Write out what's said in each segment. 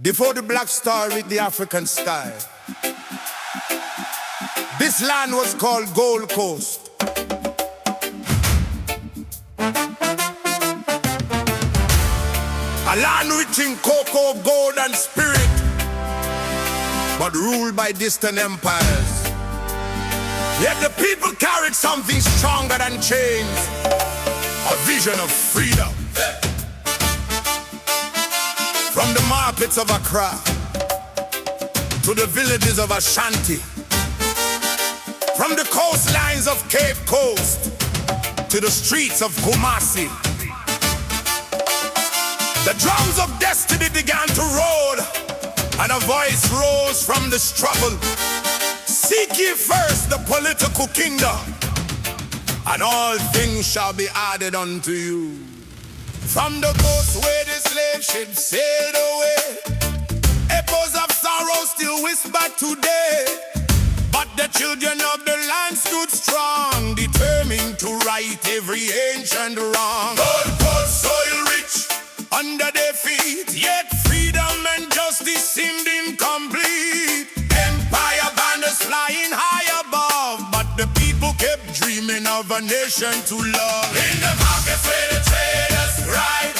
before the black star hit the African sky. This land was called Gold Coast. A land rich in cocoa, gold and spirit, but ruled by distant empires. Yet the people carried something stronger than chains, a vision of freedom. From the markets of Accra to the villages of Ashanti, from the coastlines of Cape Coast to the streets of Kumasi, the drums of destiny began to roll, and a voice rose from the struggle. Seek ye first the political kingdom, and all things shall be added unto you. From the coast where the slave ship sailed away, echoes of sorrow still whisper today. But the children of the land stood strong, determined to right every ancient wrong. Gold Coast soil rich under their feet, yet freedom and justice seemed incomplete. Empire banners flying high above, but the people kept dreaming of a nation to love. In the markets where the traders ride,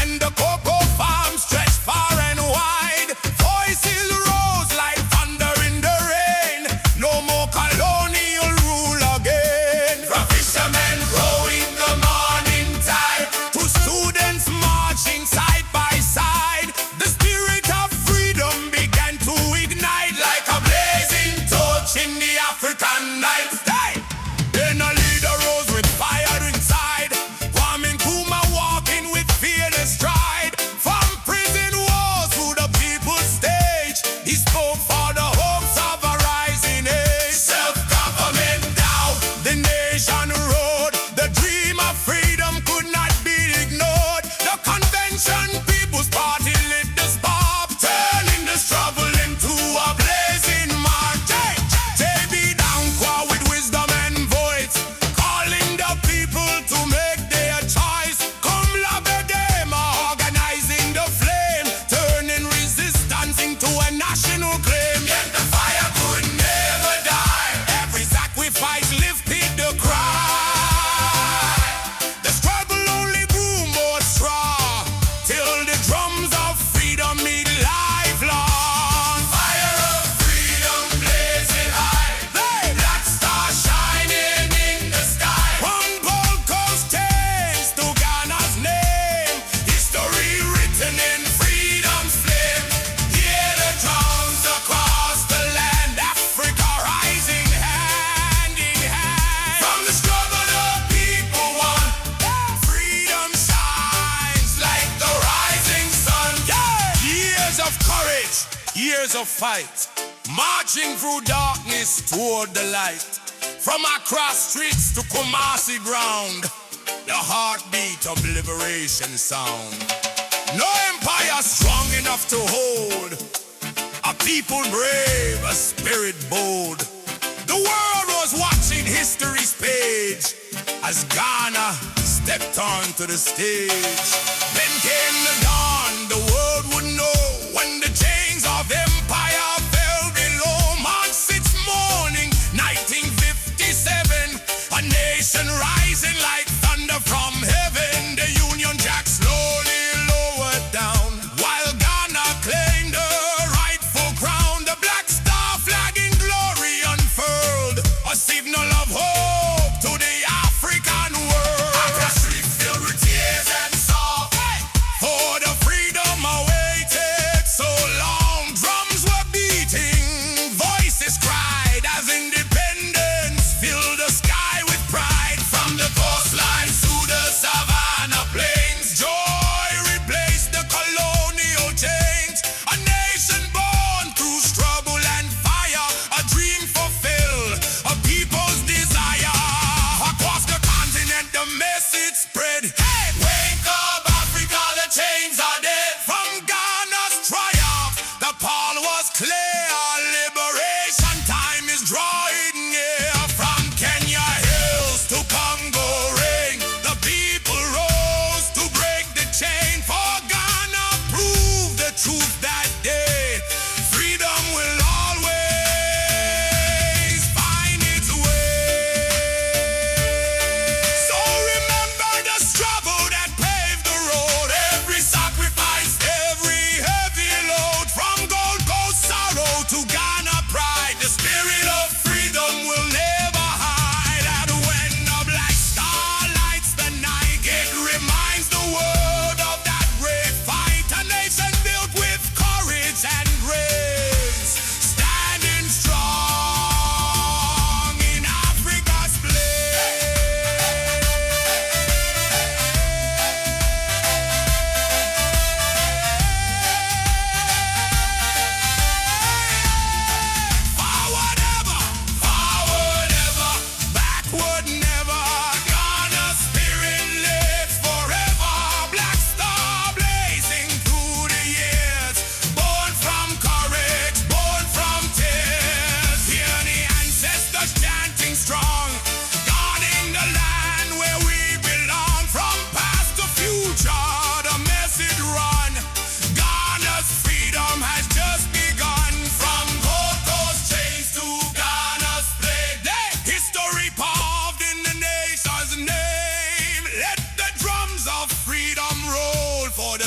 and the cocoa farms stretched far and wide, voices rose like thunder in the rain. No more colonial rule again. From fishermen rowing the morning tide to students marching side by side, the spirit of freedom began to ignite like a blazing torch in the African night. Then a leader rose with fire inside, Kwame Nkrumah walking with fearless stride. From prison walls to the people's stage, he spoke for the hopes of a rising age. Self-government down, the nation rode. The dream of freedom could not be ignored. The convention, People's Party lit the spark, turning the struggle into a blazing march. They be down qua with wisdom and voice, calling the people to make their choice. Come Labedema, organizing the flame, turning resistance into a national claim. Yet the fire could never die. Every sacrifice lifted the cry. The struggle only grew more strong, till the drums of freedom meet lifelong. Fire of freedom blazing high, black star shining in the sky. From Gold Coast tales to Ghana's name, history written in freedom's flame. Hear the drums across the land, Africa rising hand in hand. From the struggle the people won, freedom shines like the rising sun. Years of courage, years of fight, marching through darkness toward the light. From Accra streets to Kumasi ground, the heartbeat of liberation sound. No empire strong enough to hold a people brave, a spirit bold. The world was watching history's page as Ghana stepped onto the stage. Then came the dawn, the world would know when the chains of empire fell below. March 6th morning, 1957, a nation rising like thunder from heaven. The Union Jack slowly lowered down, while Ghana claimed her rightful crown. The black star flag in glory unfurled, a signal of hope to the African world. Accra streets filled with tears and song, for the freedom away.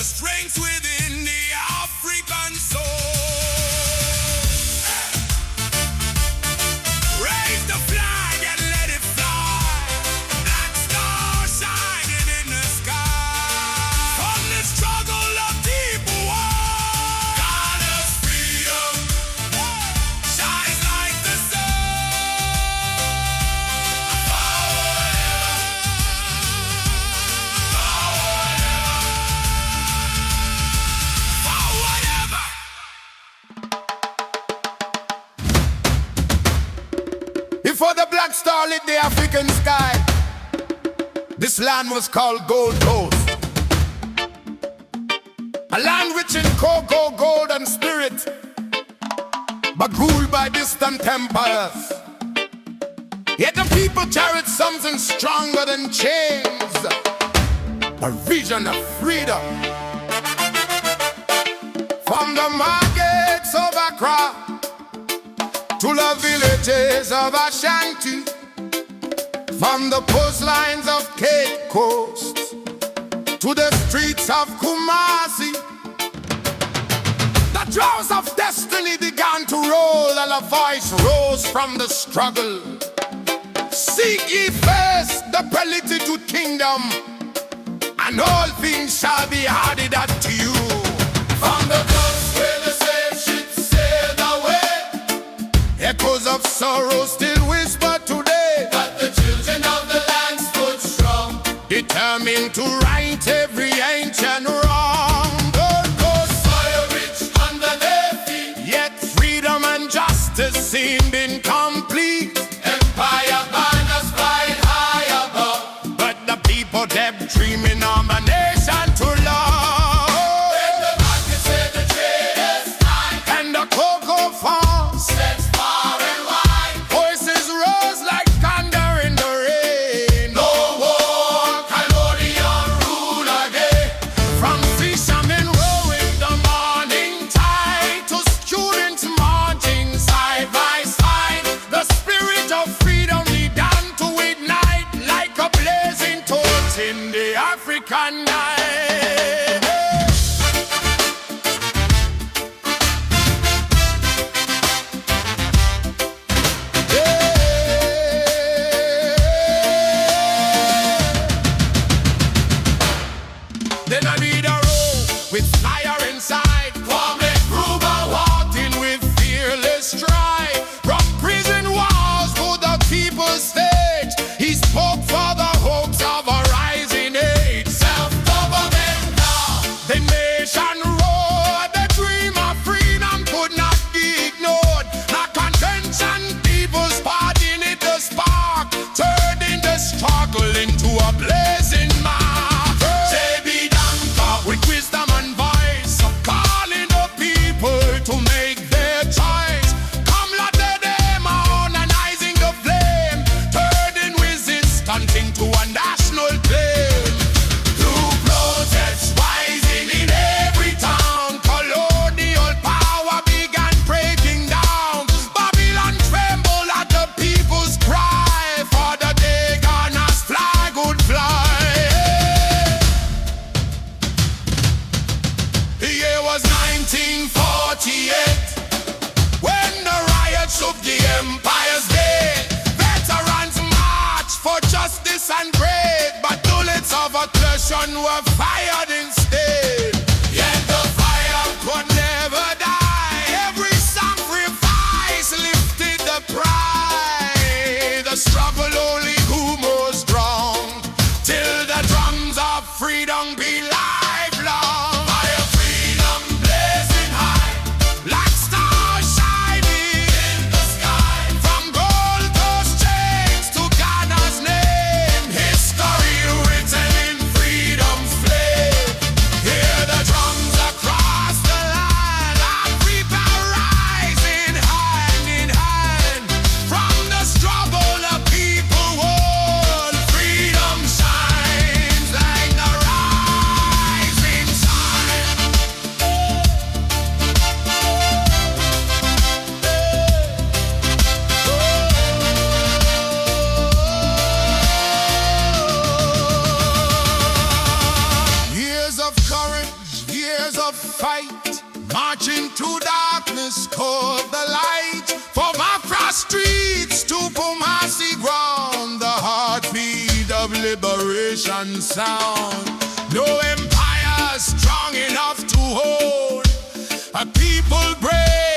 strength within the African soul. Raise the flag and let it fly. Black star shining in the sky. From the struggle of people war, Ghana's freedom shines like the sun. Before the black star lit the African sky, this land was called Gold Coast. A land rich in cocoa, gold and spirit, but ruled by distant empires. Yet the people carried something stronger than chains, a vision of freedom. From the markets of Accra to the villages of Ashanti, from the coastlines of Cape Coast to the streets of Kumasi, the drums of destiny began to roll, and a voice rose from the struggle. Seek ye first the patriotic kingdom, and all things shall be added unto you. From the coast where the slave ships sailed away, echoes of sorrow still whisper today. But the children of the land stood strong, determined to right every ancient wrong. Gold Coast soil rich under their feet, yet freedom and justice seemed incomplete. Empire banners flying high above, but the people kept dreaming of a nation to love. When the market said the traders died, and the cocoa farms stretched far and wide, voices rose like thunder in the rain. No war, colonial rule again. From fishermen rowing the morning tide to students marching side by side, the spirit of freedom began to ignite like a blazing torch in the African night. Then I need a row with fire inside. Kwame Nkrumah walked in with fearless stride. From prison walls to the people's stage, he spoke for the hopes of a rising age. Self-government now, the nation roared. The dream of freedom could not be ignored. Not convention, people's party lit the spark, turning the struggle into a blazing mark. JB Danka with wisdom and voice, calling the people to make their choice. Come let them organizing the flame, turning resistance into a national claim. Through protests rising in every town, colonial power began breaking down. Babylon trembled at the people's cry, for the day Ghana's flag would fly. The year was 1948, when the riot shook the empire's gate. Veterans marched for justice and grade, but bullets of aggression were fired instead. Yet the fire could never die. Every sacrifice lifted the pride. The struggle only grew more strong, till the drums of freedom be lifelong. Fire freedom blazing high, black stars shining in the sky. From Gold Coast chains to Ghana's name, history written in freedom's flame. Hear the drums across the land, Africa rising hand in hand. From the struggle of people, world freedom shines like the rise. revolution sound. No empire strong enough to hold a people brave